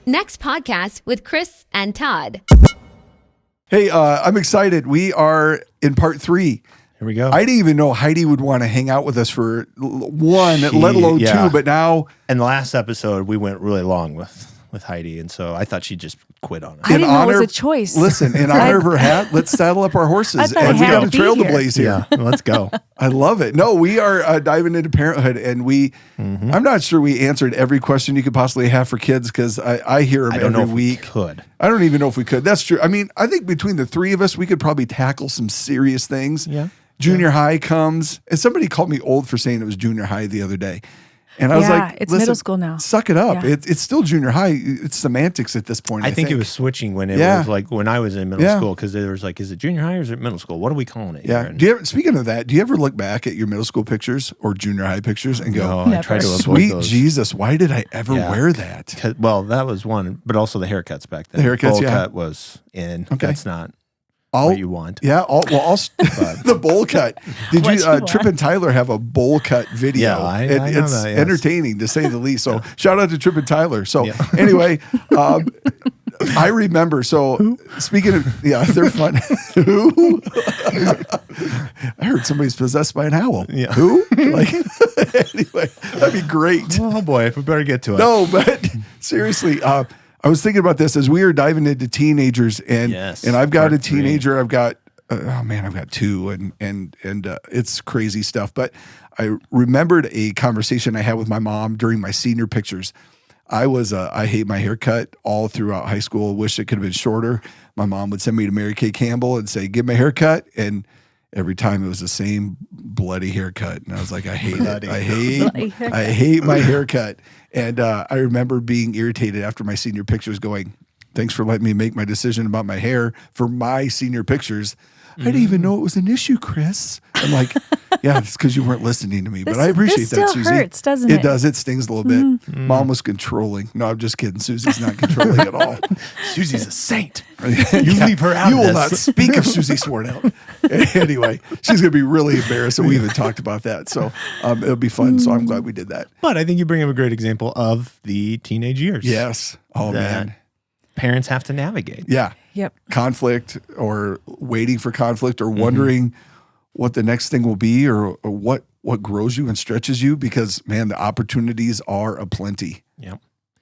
Next podcast with Chris and Todd. Hey, I'm excited. We are in part 3. Here we go. I didn't even know Heidi would want to hang out with us for one, let alone two, but now... In the last episode, we went really long with Heidi, and so I thought she'd just quit on it. I didn't know it was a choice. Listen, in honor of her hat, let's saddle up our horses. And we got a trail to blaze here. Yeah, let's go. I love it. No, we are diving into parenthood, and I'm not sure we answered every question you could possibly have for kids, because I hear them every week. I don't even know if we could. That's true. I mean, I think between the three of us, we could probably tackle some serious things. Yeah. Junior high comes, and somebody called me old for saying it was junior high the other day. And I was like, it's middle school now. Suck it up. Yeah. It's still junior high. It's semantics at this point. I think it was switching when it was like when I was in middle school, because there was like, is it junior high or is it middle school? What are we calling it? Yeah. Speaking of that, do you ever look back at your middle school pictures or junior high pictures and go, no, I try to avoid sweet those. Jesus, why did I ever wear that? Well, that was one, but also the haircuts back then. The haircuts, bowl cut was in. Okay. That's not what you want. Yeah. The bowl cut. Did you, Trip and Tyler have a bowl cut video? Yeah, I know it's that, yes. entertaining to say the least. So shout out to Trip and Tyler. So anyway, I remember. So speaking of, they're fun. Who? I heard somebody's possessed by an owl. Yeah. Who? Anyway, that'd be great. Oh boy, if we better get to it. No, but seriously, I was thinking about this as we were diving into teenagers, and I've got a teenager. I've got I've got two, and it's crazy stuff. But I remembered a conversation I had with my mom during my senior pictures. I hate my haircut all throughout high school. Wish it could have been shorter. My mom would send me to Mary Kay Campbell and say, "Give me a haircut," and every time it was the same bloody haircut. And I was like, I hate it. I hate my haircut. And I remember being irritated after my senior pictures going, thanks for letting me make my decision about my hair for my senior pictures. I didn't even know it was an issue, Chris. I'm like, yeah, it's because you weren't listening to me. But I appreciate that, Susie. It still hurts, doesn't it? It does. It stings a little bit. Mom was controlling. No, I'm just kidding. Susie's not controlling at all. Susie's a saint. You leave her out. You will not speak of Susie Swarnell. Anyway, she's going to be really embarrassed that we even talked about that. So it'll be fun. So I'm glad we did that. But I think you bring up a great example of the teenage years. Yes. Oh, man. Parents have to navigate. Yeah. Yep. Conflict, or waiting for conflict, or wondering what the next thing will be, or what grows you and stretches you, because, man, the opportunities are aplenty. Yeah.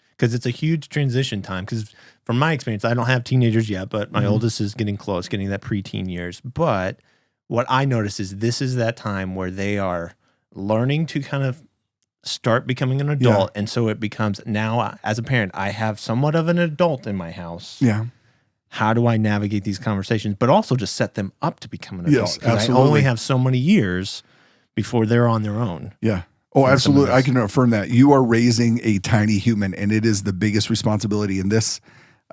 Because it's a huge transition time. Because from my experience, I don't have teenagers yet, but my oldest is getting close, getting that preteen years. But what I notice is this is that time where they are learning to kind of start becoming an adult. And so it becomes, now as a parent, I have somewhat of an adult in my house. Yeah. How do I navigate these conversations, but also just set them up to become an adult? Yes, absolutely. I only have so many years before they're on their own. Yeah. Oh, absolutely. I can affirm that. You are raising a tiny human, and it is the biggest responsibility in this.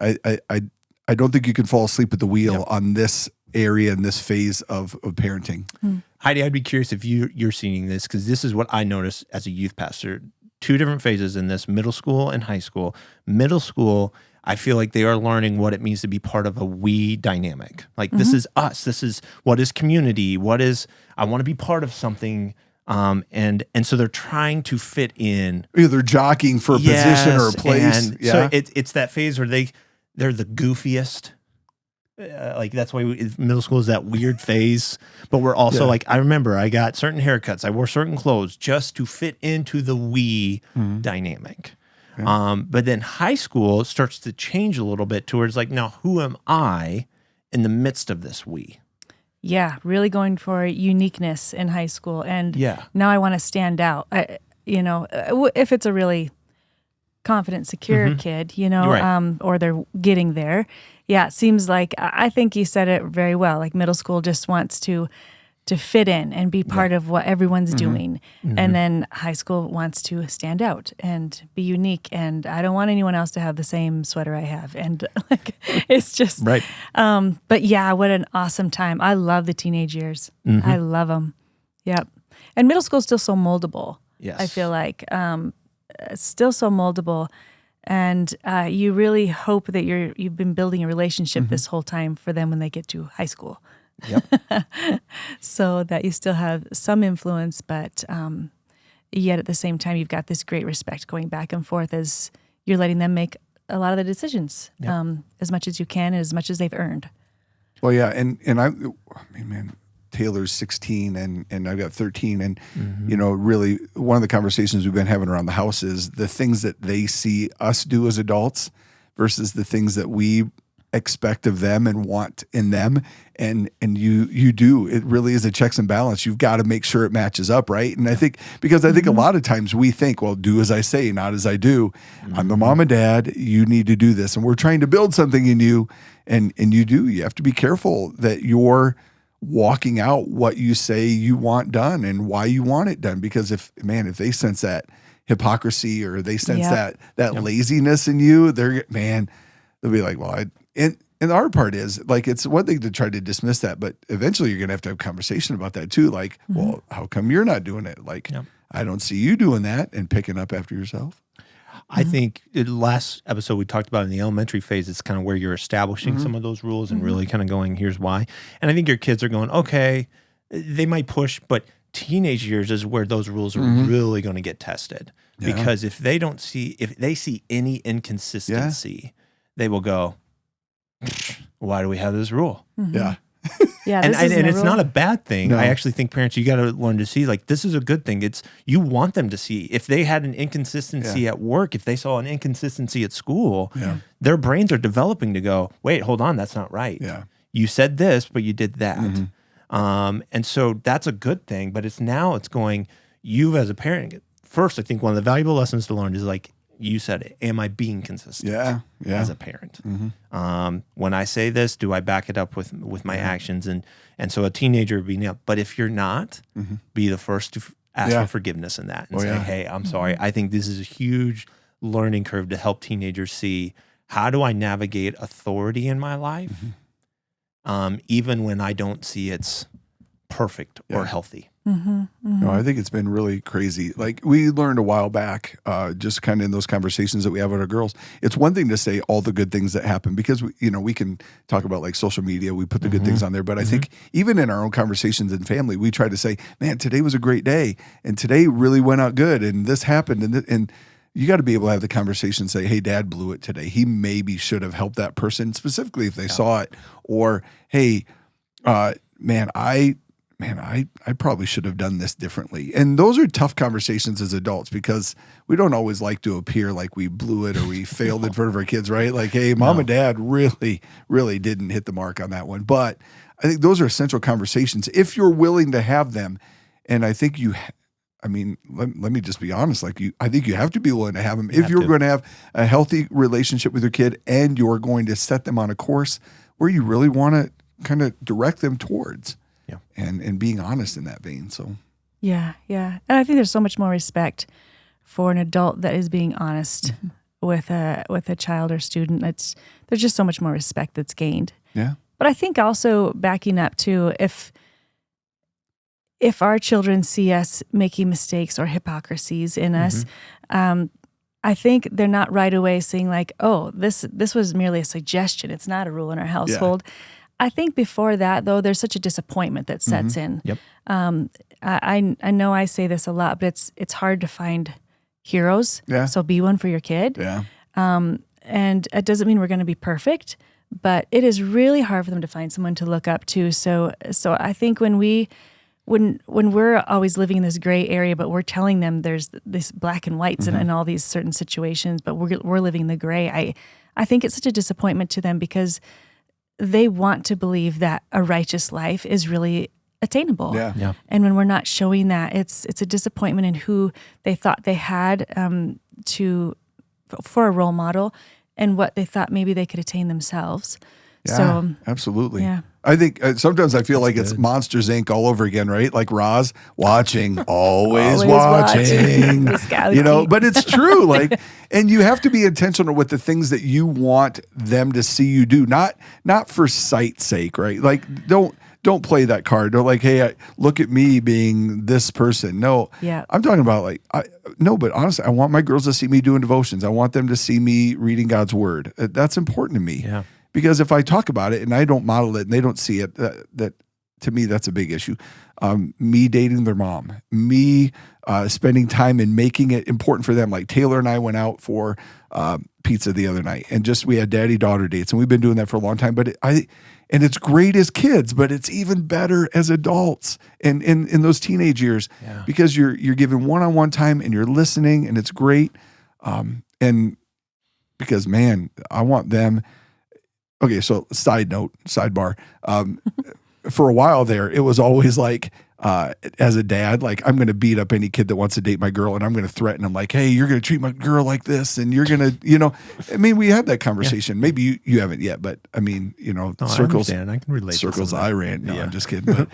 I don't think you can fall asleep at the wheel on this area and this phase of parenting. Heidi, I'd be curious if you're seeing this, because this is what I noticed as a youth pastor. 2 different phases in this: middle school and high school. Middle school, I feel like they are learning what it means to be part of a we dynamic. Like, this is us. This is what is community. What is, I want to be part of something. And so they're trying to fit in. Either jockeying for a position or a place. And so it's that phase where they're the goofiest. Like, that's why middle school is that weird phase. But we're also like, I remember I got certain haircuts. I wore certain clothes just to fit into the we dynamic. But then high school starts to change a little bit towards like, now who am I in the midst of this we? Yeah, really going for uniqueness in high school. And now I want to stand out. If it's a really confident, secure kid, or they're getting there. Yeah, it seems like, I think you said it very well. Like, middle school just wants to fit in and be part of what everyone's doing. And then high school wants to stand out and be unique. And I don't want anyone else to have the same sweater I have. And like, it's just, right. But yeah, what an awesome time. I love the teenage years. I love them. Yep. And middle school is still so moldable. Yes. I feel like, still so moldable. And you really hope that you've been building a relationship this whole time for them when they get to high school. Yep. So that you still have some influence, but yet at the same time, you've got this great respect going back and forth as you're letting them make a lot of the decisions, as much as you can and as much as they've earned. Well, yeah, and I mean, man, Taylor's 16 and I've got 13, and really one of the conversations we've been having around the house is the things that they see us do as adults versus the things that we expect of them and want in them, and you do. It really is a checks and balance. You've got to make sure it matches up, right? And I think a lot of times we think, well, do as I say, not as I do. I'm the mom and dad. You need to do this, and we're trying to build something in you, and you do. You have to be careful that you're walking out what you say you want done and why you want it done. Because if they sense that hypocrisy or they sense that laziness in you, they'll be like, well, and the hard part is, like, it's one thing to try to dismiss that, but eventually you're going to have a conversation about that too. Like, well, how come you're not doing it? Like, I don't see you doing that and picking up after yourself. I think the last episode we talked about in the elementary phase, it's kind of where you're establishing some of those rules and really kind of going, here's why. And I think your kids are going, okay, they might push, but teenage years is where those rules are really going to get tested. Because if they see any inconsistency, they will go, why do we have this rule? Yeah. Yeah, and it's not a bad thing. No. I actually think parents, you got to learn to see, like, this is a good thing. It's, you want them to see. If they had an inconsistency at work, if they saw an inconsistency at school, their brains are developing to go, wait, hold on, that's not right. Yeah. You said this, but you did that. And so that's a good thing. But it's going, you as a parent, first, I think one of the valuable lessons to learn is, like you said, am I being consistent as a parent? When I say this, do I back it up with my actions? And so a teenager would be nailed. But if you're not, be the first to ask for forgiveness in that and say, hey, I'm sorry. I think this is a huge learning curve to help teenagers see, how do I navigate authority in my life, even when I don't see it's perfect or healthy. No, I think it's been really crazy. Like, we learned a while back, just kind of in those conversations that we have with our girls, it's one thing to say all the good things that happen, because we can talk about, like, social media, we put the good things on there, but I think even in our own conversations in family, we try to say, man, today was a great day, and today really went out good, and this happened, and you got to be able to have the conversation, say, hey, dad blew it today. He maybe should have helped that person, specifically if they saw it, or, hey, I probably should have done this differently. And those are tough conversations as adults, because we don't always like to appear like we blew it or we failed in front of our kids, right? Like, hey, mom and dad really, really didn't hit the mark on that one. But I think those are essential conversations if you're willing to have them. And I think let me just be honest. I think you have to be willing to have them if you're going to have a healthy relationship with your kid, and you're going to set them on a course where you really want to kind of direct them towards. And being honest in that vein. So yeah. And I think there's so much more respect for an adult that is being honest with a child or student. There's just so much more respect that's gained. Yeah. But I think also backing up to, if our children see us making mistakes or hypocrisies in us, I think they're not right away saying, like, oh, this was merely a suggestion. It's not a rule in our household. Yeah. I think before that, though, there's such a disappointment that sets in. Yep. I know I say this a lot, but it's hard to find heroes. Yeah. So be one for your kid. Yeah. And it doesn't mean we're going to be perfect, but it is really hard for them to find someone to look up to. So I think when we're always living in this gray area, but we're telling them there's this black and whites in all these certain situations, but we're living in the gray. I think it's such a disappointment to them, because they want to believe that a righteous life is really attainable. Yeah. And when we're not showing that, it's a disappointment in who they thought they had for a role model, and what they thought maybe they could attain themselves. Yeah, so, absolutely. Yeah. I think sometimes I feel like it's Monsters Inc. all over again, right? Like Roz, watching, always watching. But it's true. Like, and you have to be intentional with the things that you want them to see you do, not for sight's sake, right? Like, don't play that card. Don't, like, hey, look at me being this person. No, I'm talking about, but honestly, I want my girls to see me doing devotions. I want them to see me reading God's word. That's important to me. Yeah. Because if I talk about it and I don't model it and they don't see it, that to me, that's a big issue. Me dating their mom, me spending time and making it important for them. Like Taylor and I went out for pizza the other night, and we had daddy-daughter dates, and we've been doing that for a long time. But it's great as kids, but it's even better as adults and in those teenage years, because you're given one-on-one time and you're listening, and it's great. And because, man, I want them. Okay, so sidebar. For a while there, it was always like, as a dad, like, I'm going to beat up any kid that wants to date my girl, and I'm going to threaten them like, hey, you're going to treat my girl like this, and you're going to, I mean, we had that conversation. Maybe you haven't yet, but I mean, circles. I can relate. Circles I ran. No, I'm just kidding.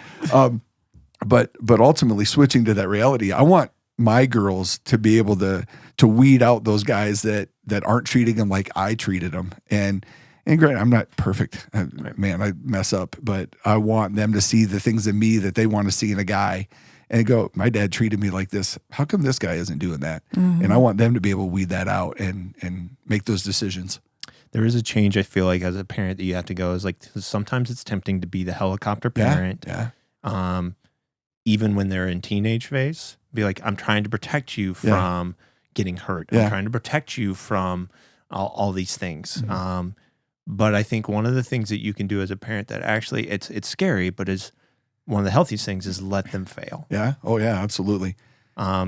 But ultimately, switching to that reality, I want my girls to be able to weed out those guys that aren't treating them like I treated them. And great, I'm not perfect. Man, I mess up, but I want them to see the things in me that they want to see in a guy and go, my dad treated me like this. How come this guy isn't doing that? And I want them to be able to weed that out and make those decisions. There is a change, I feel like, as a parent that you have to go, is like, sometimes it's tempting to be the helicopter parent. Yeah. Even when they're in teenage phase, be like, I'm trying to protect you from getting hurt. I'm trying to protect you from all these things. But I think one of the things that you can do as a parent that actually it's scary, but is one of the healthiest things, is let them fail. Yeah. Oh yeah, absolutely.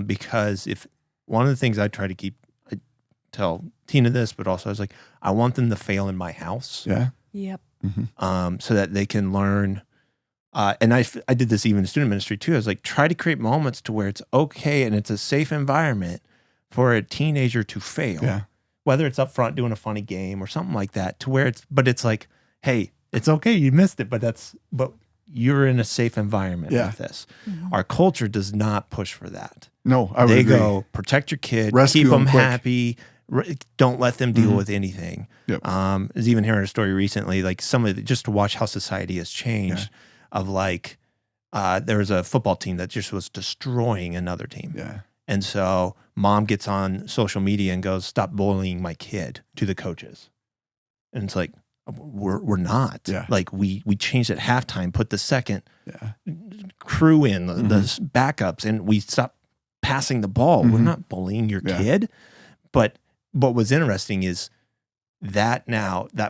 Because if one of the things I try to keep, I tell Tina this, but also I was like, I want them to fail in my house. Yeah. Yep. So that they can learn. And I did this even in student ministry too. I was like, try to create moments to where it's okay and it's a safe environment for a teenager to fail. Yeah. Whether it's up front doing a funny game or something like that, to where it's like, hey, it's okay, you missed it, but you're in a safe environment with this. Our culture does not push for that. No, I would They agree. go, protect your kid, Rescue keep them them quick. happy, don't let them deal with anything. Yep. I was even hearing a story recently, like just to watch how society has changed, of like, there was a football team that just was destroying another team. Yeah. And so mom gets on social media and goes, stop bullying my kid, to the coaches. And it's like, we're not. Yeah. Like we changed at halftime, put the second crew in, the backups, and we stopped passing the ball. We're not bullying your kid. But what was interesting is that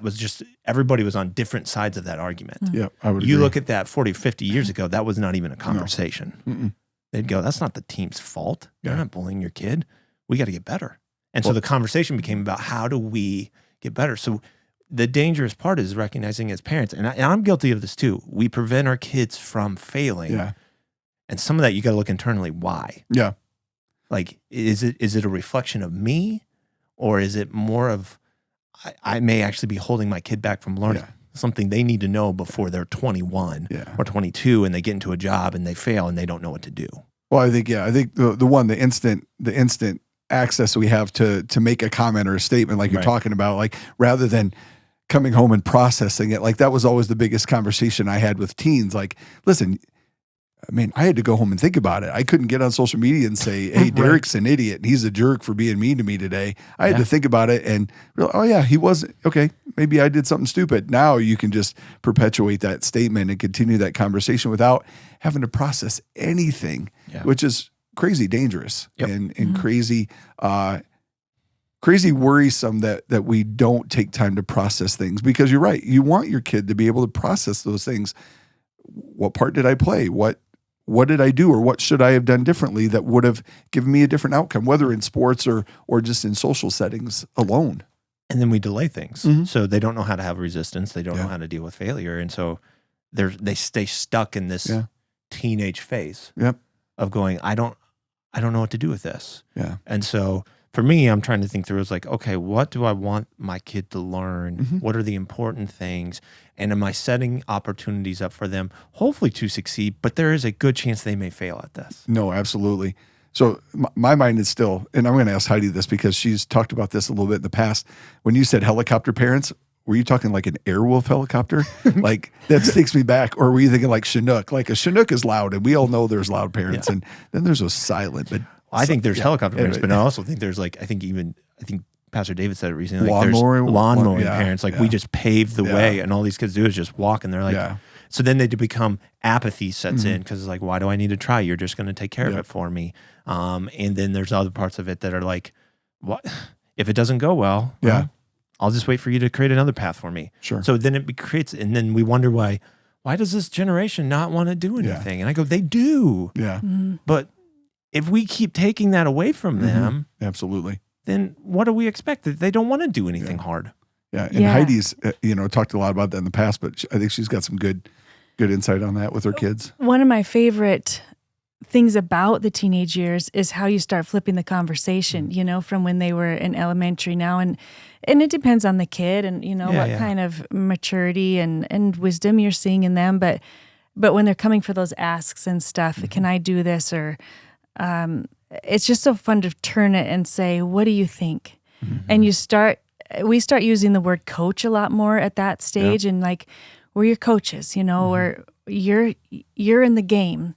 was just, everybody was on different sides of that argument. Yeah, I would You agree. look at that 40, 50 years ago, that was not even a conversation. They'd go, that's not the team's fault. They're not bullying your kid. We got to get better. And so the conversation became about, how do we get better? So the dangerous part is recognizing as parents, and I'm guilty of this too, we prevent our kids from failing. Yeah. And some of that you got to look internally. Why? Yeah. Like, is it a reflection of me, or is it more of, I may actually be holding my kid back from learning something they need to know before they're 21 or 22, and they get into a job and they fail and they don't know what to do. Well, I think the instant access we have to make a comment or a statement like you're talking about, like, rather than coming home and processing it, like that was always the biggest conversation I had with teens. Like, listen, I mean, I had to go home and think about it. I couldn't get on social media and say, hey, Derek's an idiot and he's a jerk for being mean to me today. I had to think about it and realize, oh yeah, he wasn't, okay, maybe I did something stupid. Now you can just perpetuate that statement and continue that conversation without having to process anything, which is crazy dangerous and crazy, crazy worrisome that we don't take time to process things, because you're right. You want your kid to be able to process those things. What part did I play? What did I do, or what should I have done differently that would have given me a different outcome, whether in sports or just in social settings alone? And then we delay things. So they don't know how to have resistance. They don't know how to deal with failure. And so they stay stuck in this teenage phase of going, I don't know what to do with this. Yeah. And so for me, I'm trying to think through, it's like, okay, what do I want my kid to learn? What are the important things? And am I setting opportunities up for them, hopefully to succeed, but there is a good chance they may fail at this. No, absolutely. So my mind is still, and I'm going to ask Heidi this because she's talked about this a little bit in the past. When you said helicopter parents, were you talking like an Airwolf helicopter? Like that takes me back. Or were you thinking like Chinook? Like a Chinook is loud, and we all know there's loud parents, and then there's those silent. But I think there's helicopter parents, but I also think there's like, I think Pastor David said it recently. Like lawn mowing parents. Like we just pave the way, and all these kids do is just walk, and they're like, So then they become apathy sets in because it's like, why do I need to try? You're just going to take care of it for me. And then there's other parts of it that are like, what if it doesn't go well? I'll just wait for you to create another path for me. Sure. So then it creates, and then we wonder why does this generation not want to do anything? And I go, they do. Yeah. But if we keep taking that away from them, absolutely, then what do we expect? That they don't want to do anything hard. Yeah. And Heidi's, talked a lot about that in the past, but I think she's got some good insight on that with her kids. One of my favorite things about the teenage years is how you start flipping the conversation, from when they were in elementary now. And it depends on the kid and, what kind of maturity and wisdom you're seeing in them. But when they're coming for those asks and stuff, can I do this? Or it's just so fun to turn it and say, what do you think? And we start using the word coach a lot more at that stage. And like, we're your coaches, or you're in the game.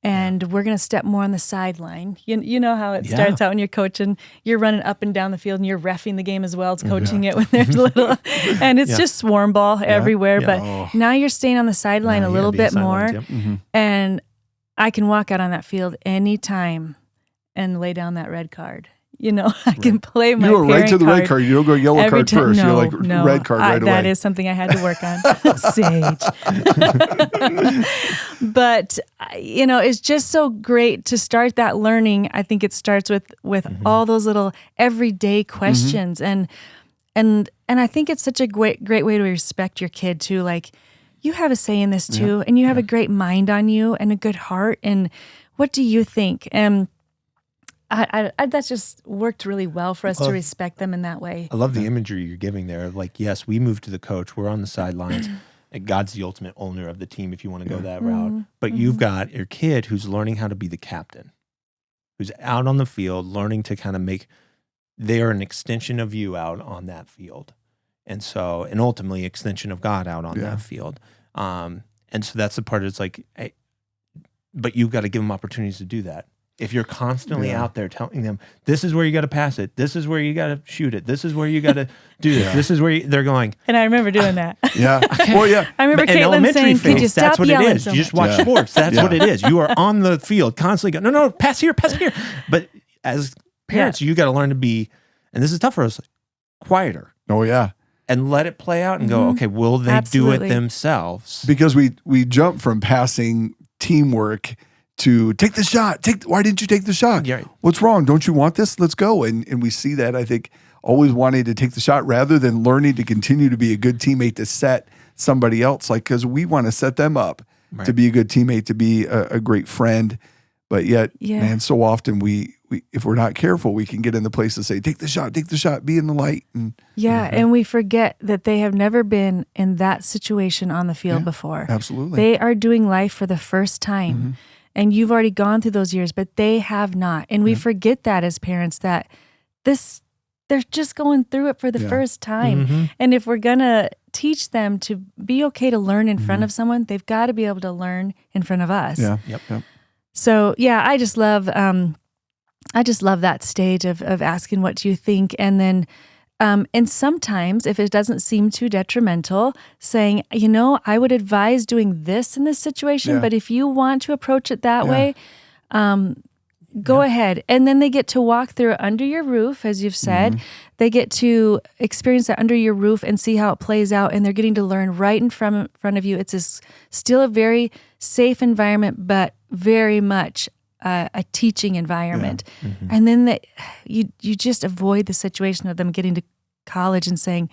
And we're going to step more on the sideline. You know how it starts out when you're coaching. You're running up and down the field and you're reffing the game as well as coaching it when there's little. And it's just swarm ball everywhere. But now you're staying on the sideline a little bit more. And I can walk out on that field anytime and lay down that red card. I can play my You go right to the red card. You don't go yellow card first. No, you're like red card right away. That is something I had to work on. Sage. But, it's just so great to start that learning. I think it starts with all those little everyday questions. And I think it's such a great way to respect your kid too. Like, you have a say in this too, and you have a great mind on you and a good heart. And what do you think? And I that's just worked really well for us to respect them in that way. I love the imagery you're giving there. Like, yes, we moved to the coach. We're on the sidelines. God's the ultimate owner of the team if you want to go that route. But you've got your kid who's learning how to be the captain, who's out on the field, learning to kind of they are an extension of you out on that field. And ultimately extension of God out on that field. And so that's the part it's like, but you've got to give them opportunities to do that. If you're constantly out there telling them, this is where you got to pass it, this is where you got to shoot it, this is where you got to do this, this is where they're going. And I remember doing that. Well, I remember Caitlin saying, could you stop yelling so much? You just watch sports. That's what it is. You are on the field constantly going, no, pass here. But as parents, you got to learn to be, and this is tough for us, quieter. Oh, yeah. And let it play out and go, okay, will they do it themselves? Because we jump from passing teamwork to take the shot. Why didn't you take the shot? Yeah. What's wrong? Don't you want this? Let's go. And we see that, I think, always wanting to take the shot rather than learning to continue to be a good teammate to set somebody else. Like, because we want to set them up to be a good teammate, to be a great friend. But yet, man, so often we if we're not careful, we can get in the place to say, take the shot, be in the light. And and we forget that they have never been in that situation on the field before. Absolutely. They are doing life for the first time. And you've already gone through those years, but they have not. And we forget that as parents, that they're just going through it for the first time. And if we're going to teach them to be okay to learn in front of someone, they've got to be able to learn in front of us. So, I just love that stage of asking, what do you think? And then, and sometimes if it doesn't seem too detrimental, saying, I would advise doing this in this situation, but if you want to approach it that way, go ahead. And then they get to walk through it under your roof, as you've said. They get to experience that under your roof and see how it plays out. And they're getting to learn right in front of you. It's still a very safe environment, but very much a teaching environment. And then you just avoid the situation of them getting to college and saying,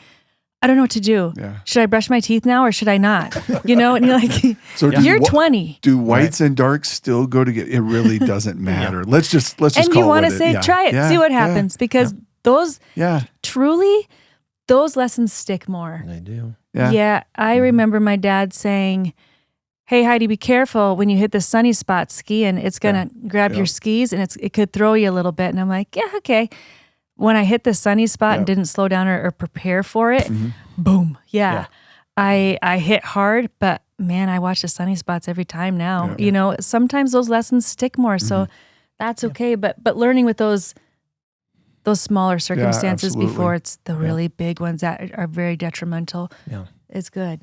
I don't know what to do. Should I brush my teeth now or should I not? And you're like, so you're 20. Do whites and darks still go together? It really doesn't matter. Let's just call it. And you want to say, try it, see what happens, because those truly, those lessons stick more. They do. I remember my dad saying, hey, Heidi, be careful when you hit the sunny spot skiing. It's going to grab your skis and it could throw you a little bit. And I'm like, okay. When I hit the sunny spot and didn't slow down or prepare for it, boom. I hit hard, but man, I watch the sunny spots every time now. Sometimes those lessons stick more, so that's okay. But learning with those smaller circumstances before it's the really big ones that are very detrimental is good.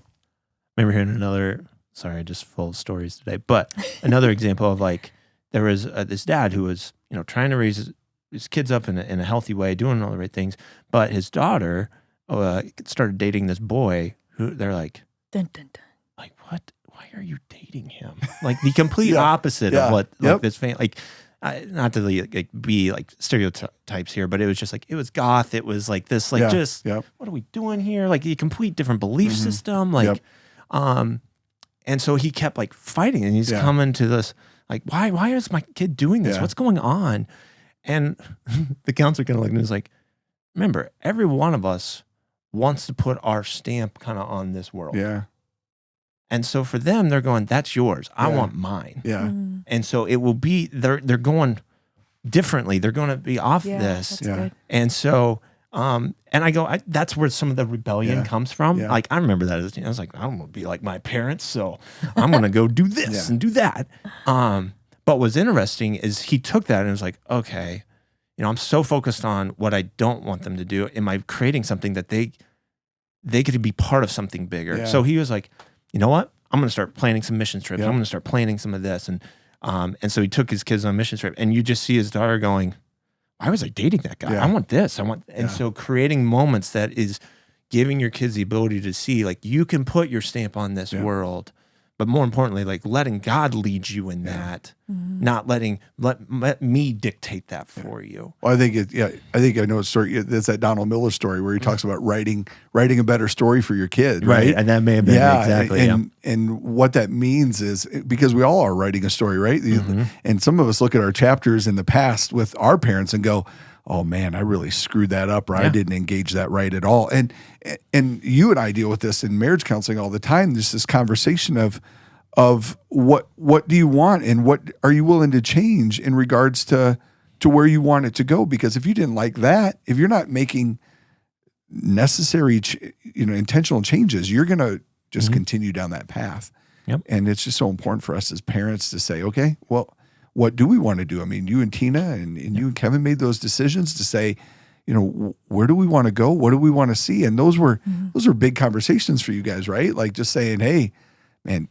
I remember hearing another sorry, just full of stories today. But another example of like, there was this dad who was, trying to raise his kids up in a healthy way, doing all the right things. But his daughter started dating this boy who they're like, dun, dun, dun. Like, what? Why are you dating him? Like the complete opposite of what this family, like, not to like be like stereotypes here, but it was just like, it was goth. It was like this, like what are we doing here? Like a complete different belief system. Like, and so he kept like fighting, and he's coming to this, like, why is my kid doing this? What's going on? And the counselor kind of looked and was like, remember, every one of us wants to put our stamp kind of on this world. Yeah. And so for them, they're going, that's yours. I want mine. Yeah. And so it will be, they're going differently. They're going to be off this. Good. And so, and I go, that's where some of the rebellion comes from. Yeah. Like, I remember that as, I was like, I don't want to be like my parents, so I'm going to go do this and do that. But what's interesting is he took that and was like, okay, I'm so focused on what I don't want them to do. Am I creating something that they could be part of something bigger? Yeah. So he was like, you know what? I'm going to start planning some mission trips. I'm going to start planning some of this. And so he took his kids on a mission trip, and you just see his daughter going, why was I dating that guy? I want this. And so creating moments that is giving your kids the ability to see, like, you can put your stamp on this world, but more importantly, like letting God lead you in that, not let me dictate that for you. Well, I think I know a story. It's that Donald Miller story where he talks about writing a better story for your kid, right? And that may have been exactly. And what that means is, because we all are writing a story, right? And some of us look at our chapters in the past with our parents and go, oh man, I really screwed that up, or I didn't engage that right at all. And you and I deal with this in marriage counseling all the time. There's this conversation of what do you want, and what are you willing to change in regards to where you want it to go? Because if you didn't like that, if you're not making necessary, intentional changes, you're going to just continue down that path. Yep. And it's just so important for us as parents to say, okay, well, what do we want to do? I mean, you and Tina and you and Kevin made those decisions to say, where do we want to go? What do we want to see? And those were big conversations for you guys, right? Like just saying, hey, man,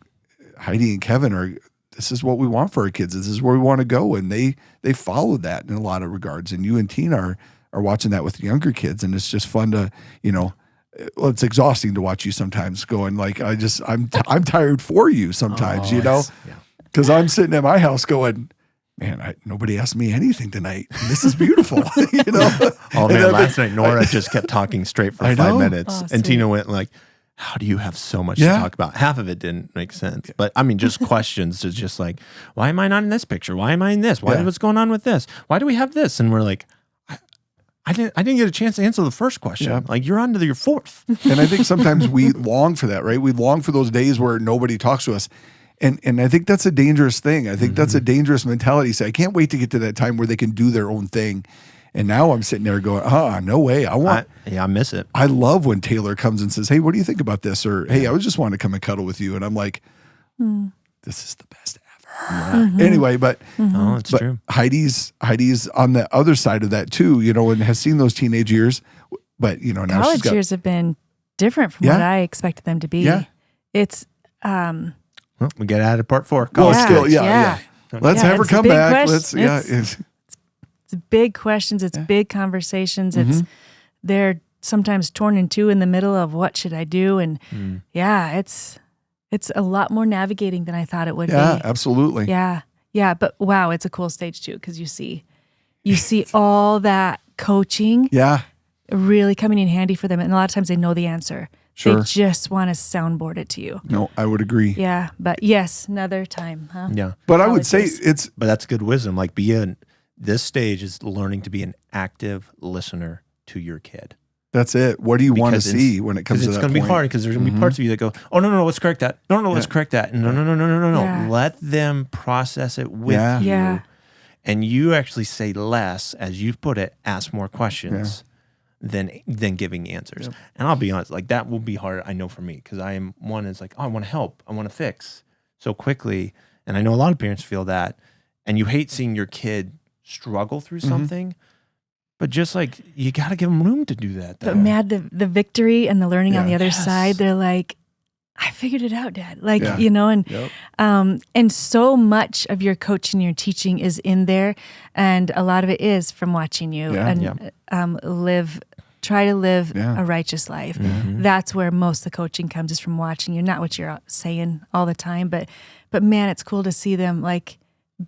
Heidi and Kevin this is what we want for our kids. This is where we want to go. And they followed that in a lot of regards. And you and Tina are watching that with younger kids. And it's just fun to, it's exhausting to watch you sometimes going like, I'm tired for you sometimes, because I'm sitting at my house going, man, nobody asked me anything tonight. And this is beautiful, Oh man, last night Nora just kept talking straight for 5 minutes, and sweet. Tina went like, how do you have so much to talk about? Half of it didn't make sense, but I mean, just questions is just like, why am I not in this picture? Why am I in this? What's going on with this? Why do we have this? And we're like, I didn't get a chance to answer the first question. Yeah. Like, you're on to your fourth. And I think sometimes we long for that, right? We long for those days where nobody talks to us. And I think that's a dangerous thing. I think that's a dangerous mentality. Say, I can't wait to get to that time where they can do their own thing. And now I'm sitting there going, no way. I miss it. I love when Taylor comes and says, hey, what do you think about this? Or, hey, I was just wanting to come and cuddle with you. And I'm like, this is the best ever. Anyway, but it's true. Heidi's on the other side of that too, and has seen those teenage years. But, now college years have been different from what I expected them to be. Yeah. It's, well, we get out of part 4. Let's have her come back. It's big questions. It's big conversations. It's they're sometimes torn in two in the middle of what should I do, and it's a lot more navigating than I thought it would be. Yeah, absolutely. Yeah. But wow, it's a cool stage too, because you see all that coaching. Yeah. Really coming in handy for them, and a lot of times they know the answer. Sure. They just want to soundboard it to you. No, I would agree. Yeah, but yes, another time, huh? Yeah. But I would say but that's good wisdom. Like, this stage is learning to be an active listener to your kid. That's it. What do you want to see when it comes to that point? It's going to be hard, because there's going to be parts of you that go, oh, no, let's correct that. No, let's correct that. No. Yeah. Let them process it with you. Yeah. And you actually say less, as you put it, ask more questions than giving answers. Yep. And I'll be honest, like, that will be hard, I know, for me, because I am one that's like, oh, I want to help. I want to fix so quickly. And I know a lot of parents feel that. And you hate seeing your kid struggle through something. But just like, you got to give them room to do that. Though. But the victory and the learning on the other side, they're like, I figured it out, Dad. And so much of your coaching, your teaching is in there, and a lot of it is from watching you try to live a righteous life. Mm-hmm. That's where most of the coaching comes, is from watching you, not what you're saying all the time, but man, it's cool to see them like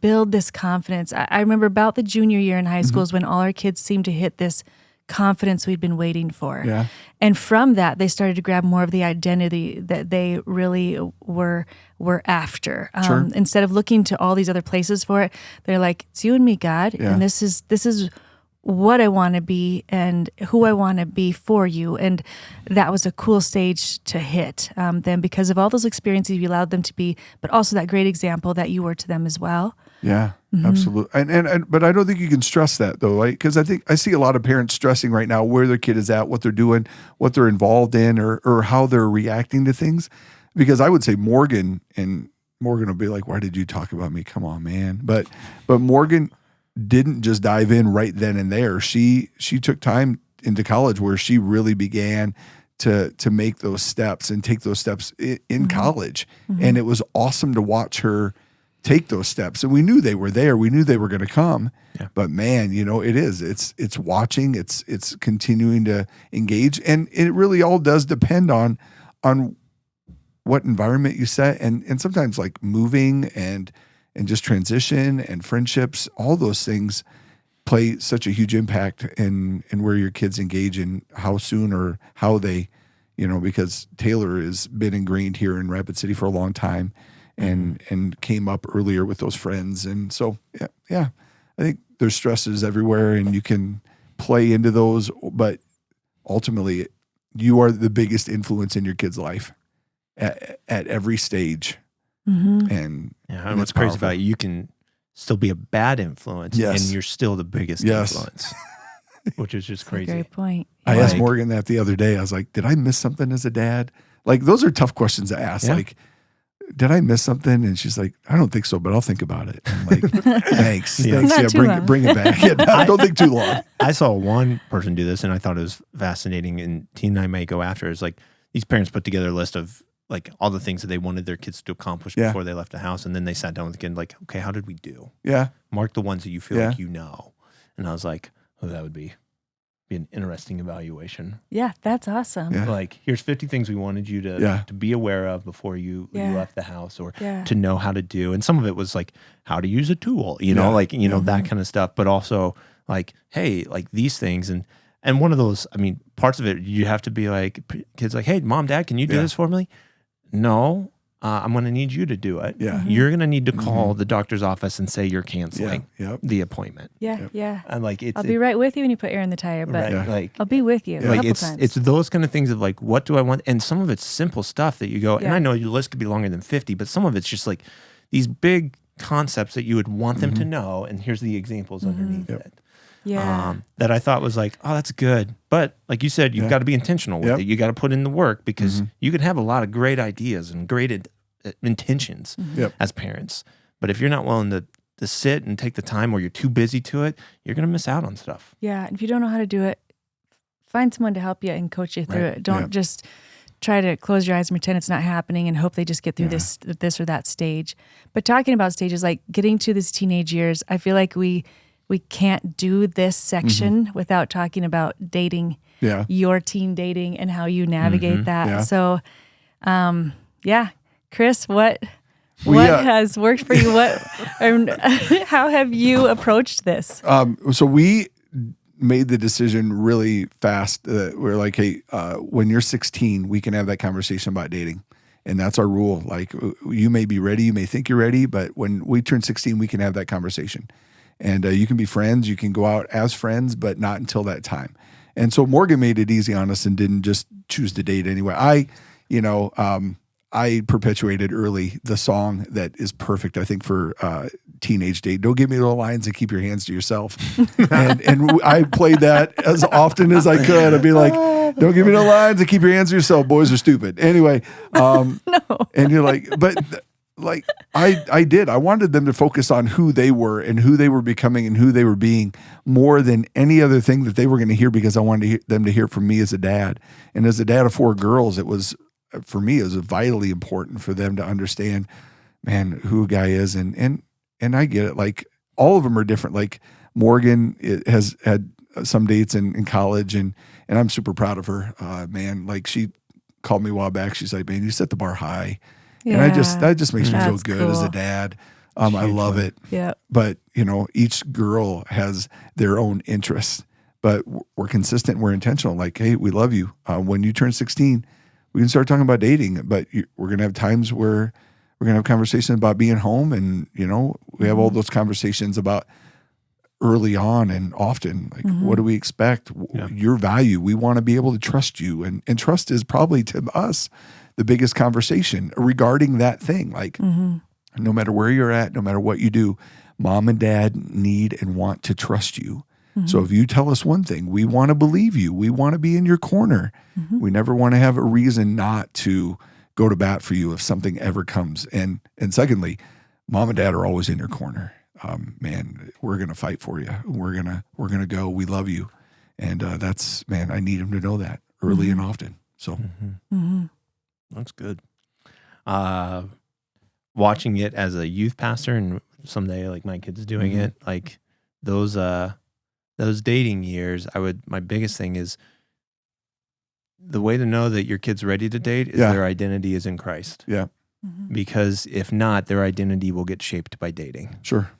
build this confidence. I remember about the junior year in high school is when all our kids seemed to hit this confidence we'd been waiting for. Yeah. And from that, they started to grab more of the identity that they really were after. Sure. Instead of looking to all these other places for it, they're like, it's you and me, God. Yeah. And this is what I want to be and who I want to be for you. And that was a cool stage to hit. Then because of all those experiences you allowed them to be, but also that great example that you were to them as well. Yeah, absolutely. And but I don't think you can stress that though, right? Because I see a lot of parents stressing right now where their kid is at, what they're doing, what they're involved in, or how they're reacting to things. Because I would say Morgan will be like, "Why did you talk about me? Come on, man!" But Morgan didn't just dive in right then and there. She took time into college where she really began to make those steps and take those steps in college, and it was awesome to watch her take those steps. And we knew they were there. We knew they were going to come. Yeah. But man, it's watching, it's continuing to engage. And it really all does depend on what environment you set. And sometimes like moving and just transition and friendships, all those things play such a huge impact in where your kids engage and how soon or how they, because Taylor has been ingrained here in Rapid City for a long time. And came up earlier with those friends. And so, yeah, I think there's stresses everywhere and you can play into those, but ultimately you are the biggest influence in your kid's life at every stage. Mm-hmm. And what's crazy about you can still be a bad influence and you're still the biggest influence, which is just crazy. Great point. I asked Morgan that the other day. I was like, did I miss something as a dad? Like, those are tough questions to ask. Yeah. Like, did I miss something? And she's like, I don't think so, but I'll think about it. I'm like, thanks. Thanks. Yeah, bring it back. Yeah, don't think too long. I saw one person do this and I thought it was fascinating, and Teen and I may go after. It's like these parents put together a list of like all the things that they wanted their kids to accomplish before they left the house. And then they sat down with the kid like, okay, how did we do? Yeah. Mark the ones that you feel like And I was like, oh, that would be an interesting evaluation. Yeah, that's awesome. Yeah. Like, here's 50 things we wanted you to be aware of before you left the house, or to know how to do. And some of it was like how to use a tool, that kind of stuff. But also like, hey, like these things. And one of those, parts of it, you have to be like, kids like, hey, Mom, Dad, can you do this for me? No. I'm going to need you to do it. Yeah. You're going to need to call the doctor's office and say you're canceling the appointment. Yeah. Yeah. And like, I'll be right with you when you put air in the tire, but I'll be with you a couple times. It's those kind of things of like, what do I want? And some of it's simple stuff that you go, and I know your list could be longer than 50, but some of it's just like these big concepts that you would want them to know. And here's the examples underneath it. Yeah. That I thought was like, oh, that's good. But like you said, you've got to be intentional with it. You got to put in the work, because you can have a lot of great ideas and great intentions as parents. But if you're not willing to sit and take the time, or you're too busy to it, you're going to miss out on stuff. Yeah. If you don't know how to do it, find someone to help you and coach you through it. Don't just try to close your eyes and pretend it's not happening and hope they just get through this or that stage. But talking about stages, like getting to these teenage years, I feel like we can't do this section without talking about dating, your teen dating, and how you navigate that. Yeah. So, Chris, what has worked for you? How have you approached this? So we made the decision really fast. We're like, hey, when you're 16, we can have that conversation about dating. And that's our rule. Like, you may be ready, you may think you're ready, but when we turn 16, we can have that conversation. And you can be friends, you can go out as friends, but not until that time. And so Morgan made it easy on us and didn't just choose to date anyway. I perpetuated early the song that is perfect, I think, for teenage date. Don't give me the lines and keep your hands to yourself. and I played that as often as I could. I'd be like, don't give me the lines and keep your hands to yourself. Boys are stupid. Anyway. No. And you're like, but like I did. I wanted them to focus on who they were and who they were becoming and who they were being more than any other thing that they were going to hear, because I wanted them to hear from me as a dad. And as a dad of 4 girls, it was for me, it was vitally important for them to understand, man, who a guy is. And I get it. Like, all of them are different. Like, Morgan has had some dates in college, and I'm super proud of her. Man, like, she called me a while back. She's like, man, you set the bar high. Yeah. And that just makes me feel good as a dad. I love it. Yeah. But, each girl has their own interests, but we're consistent. We're intentional. Like, hey, we love you. When you turn 16, we can start talking about dating, but we're going to have times where we're going to have conversations about being home. And, we have all those conversations about early on and often, like, what do we expect? Yeah. Your value. We want to be able to trust you. And trust is probably, to us, the biggest conversation regarding that thing. Like, no matter where you're at, no matter what you do, mom and dad need and want to trust you. So if you tell us one thing, we want to believe you. We want to be in your corner. We never want to have a reason not to go to bat for you if something ever comes. And secondly, mom and dad are always in your corner. Man, we're going to fight for you. We're going to go. We love you. And that's, man, I need them to know that early and often. So that's good. Watching it as a youth pastor, and someday, like, my kids doing it, like, those dating years, my biggest thing is the way to know that your kid's ready to date is their identity is in Christ. Yeah. Because if not, their identity will get shaped by dating. Sure.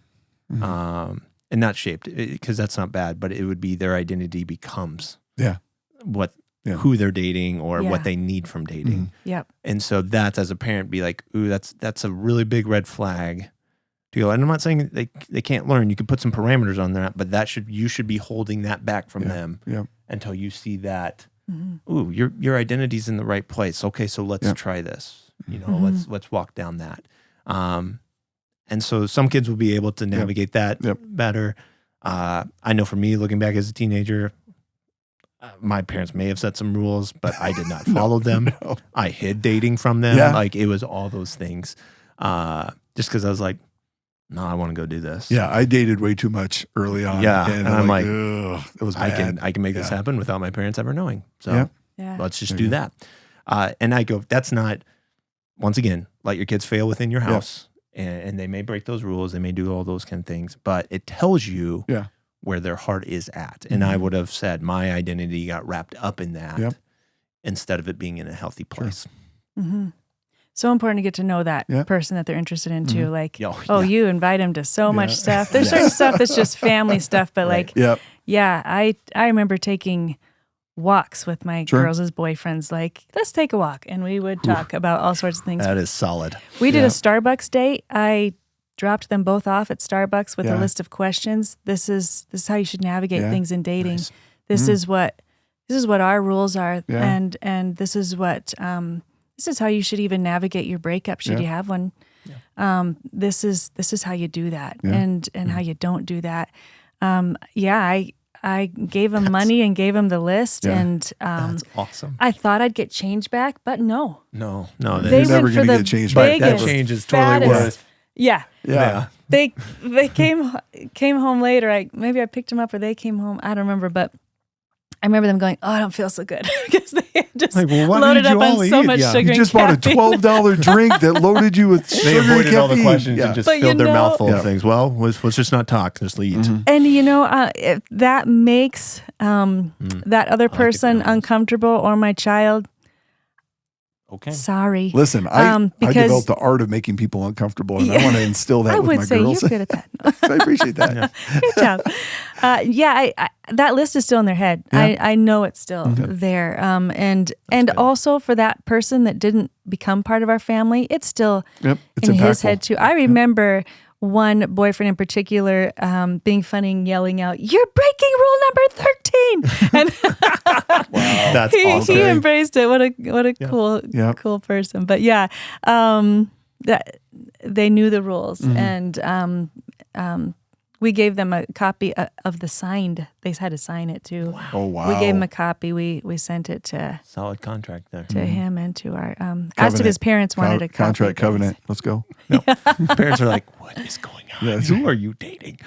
And not shaped, because that's not bad, but it would be their identity becomes who they're dating or what they need from dating. Yep. And so that's, as a parent, be like, ooh, that's a really big red flag to go. And I'm not saying they can't learn. You could put some parameters on that, but you should be holding that back from them until you see that, ooh, your identity's in the right place. Okay, so let's try this. Let's walk down that. And so some kids will be able to navigate that better. I know for me, looking back as a teenager, my parents may have set some rules, but I did not follow them. No. I hid dating from them. Yeah. Like, it was all those things. Just because I was like, no, I want to go do this. Yeah, I dated way too much early on. Yeah, and I'm like, it was bad. I can make this happen without my parents ever knowing. So let's just do that. And I go, that's not, once again, let your kids fail within your house. And they may break those rules. They may do all those kind of things. But it tells you where their heart is at. And I would have said my identity got wrapped up in that instead of it being in a healthy place. Sure. So important to get to know that person that they're interested in too. Like, you invite them to so much stuff. There's certain stuff that's just family stuff, but I remember taking walks with my girls as boyfriends. Like, let's take a walk, and we would talk about all sorts of things. That is solid. We did a Starbucks date. I dropped them both off at Starbucks with a list of questions. This is how you should navigate things in dating. Nice. This is what our rules are, and this is what this is how you should even navigate your breakup should you have one. This is how you do that, and how you don't do that. I gave him money and gave him the list, and that's awesome. I thought I'd get change back, but no. They you're never going to get change back. That change is totally worth. Yeah. They came home later. Maybe I picked them up or they came home. I don't remember, but I remember them going, "Oh, I don't feel so good," because they had just loaded up on so much sugar. You just bought a $12 drink that loaded you with sugar. They avoided all the questions and just filled their mouth full of things. Well, let's just not talk. Just eat. And if that makes that other person uncomfortable or my child. Okay. Sorry. Listen, I developed the art of making people uncomfortable, and I want to instill that with my girls. I would say you're good at that. I appreciate that. Good job. That list is still in their head. I know it's still there. And also for that person that didn't become part of our family, it's still in his head too. I remember one boyfriend in particular being funny and yelling out, "You're breaking rule number 13!" And wow, that's awesome. He embraced it. What a cool person. But that they knew the rules, and we gave them a copy of the signed. They had to sign it too. Wow. Oh wow! We gave him a copy. We sent it to solid contract there to him and to our asked if his parents wanted a contract covenant. Let's go. No, parents are like, "What is going on? Yeah. Who are you dating?"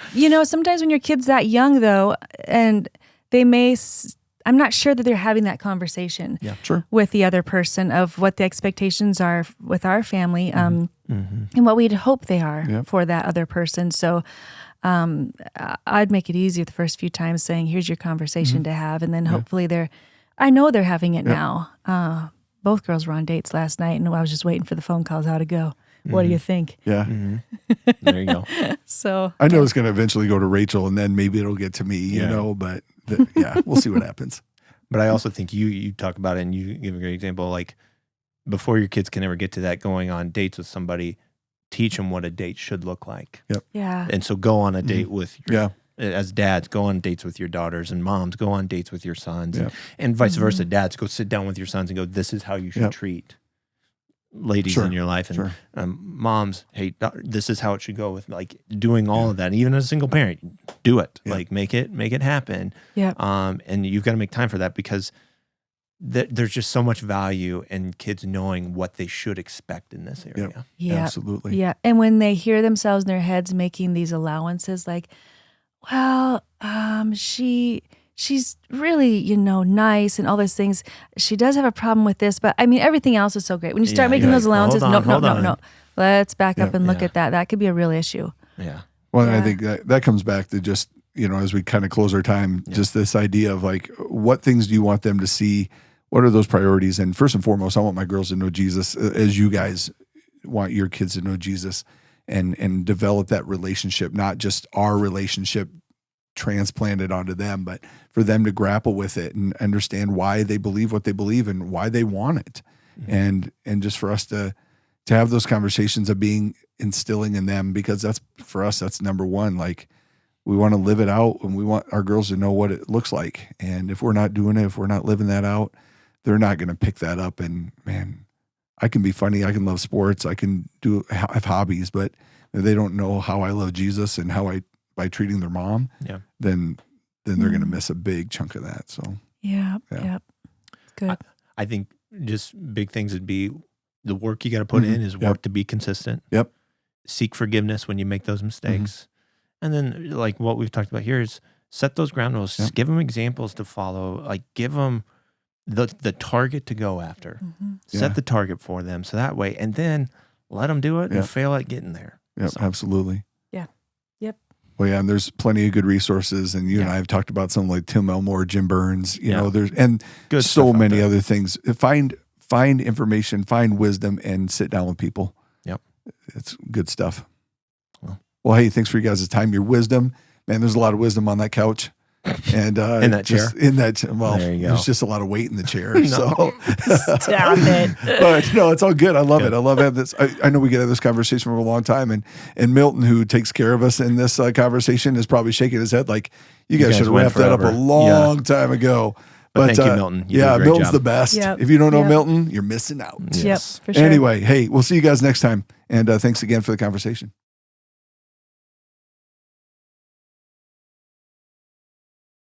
Sometimes when your kid's that young though, and they may. I'm not sure that they're having that conversation with the other person of what the expectations are with our family, and what we'd hope they are for that other person. So I'd make it easier the first few times saying, here's your conversation to have. And then hopefully I know they're having it now. Both girls were on dates last night, and I was just waiting for the phone calls, how to go. What do you think? Yeah. There you go. So I know it's going to eventually go to Rachel, and then maybe it'll get to me, you know, but we'll see what happens. But I also think you talk about it, and you give a great example, like before your kids can ever get to that, going on dates with somebody, teach them what a date should look like. Yep. Yeah. And so go on a date with your, as dads, go on dates with your daughters, and moms, go on dates with your sons, and vice versa. Dads, go sit down with your sons and go, this is how you should treat ladies in your life. And moms, hey, this is how it should go, with like doing all of that. And even as a single parent, do it. Like make it happen. Yeah. And you've got to make time for that, because there's just so much value in kids knowing what they should expect in this area. Yeah, absolutely. Yeah. And when they hear themselves in their heads making these allowances, like, well, she's really, nice and all those things. She does have a problem with this, but I mean, everything else is so great. When you start making those allowances, no. Let's back up and look at that. That could be a real issue. Yeah. Well, I think that comes back to just, as we kind of close our time, just this idea of like, what things do you want them to see? What are those priorities? And first and foremost, I want my girls to know Jesus, as you guys want your kids to know Jesus, and develop that relationship, not just our relationship transplanted onto them, but for them to grapple with it and understand why they believe what they believe and why they want it. And just for us to have those conversations of instilling in them, because that's, for us, that's number one. Like, we want to live it out, and we want our girls to know what it looks like. And if we're not doing it, if we're not living that out, they're not going to pick that up. And man, I can be funny. I can love sports. I can have hobbies, but if they don't know how I love Jesus and by treating their mom, then they're going to miss a big chunk of that. So yeah. Good. I think just big things would be the work you got to put in is work to be consistent. Yep. Seek forgiveness when you make those mistakes. And then, like what we've talked about here, is set those ground rules. Yep. Give them examples to follow. Like, give them the target to go after. Set the target for them, so that way, and then let them do it and fail at getting there. Yep, absolutely. Yeah. Yep. Well, yeah, and there's plenty of good resources, and you and I have talked about something like Tim Elmore, Jim Burns. You know, there's good so many other things. Find information, find wisdom, and sit down with people. Yep, it's good stuff. Well, hey, thanks for you guys' time. Your wisdom, man. There's a lot of wisdom on that couch. And in that chair, there's just a lot of weight in the chair. So stop it. But no, it's all good. I love it. I love having this. I know we get this conversation for a long time, and Milton, who takes care of us in this conversation, is probably shaking his head like, you guys should have wrapped that up a long time ago. But thank you, Milton. Milton's job. The best. Yep. If you don't know Milton, you're missing out. Yep, for sure. Anyway, hey, we'll see you guys next time, and thanks again for the conversation.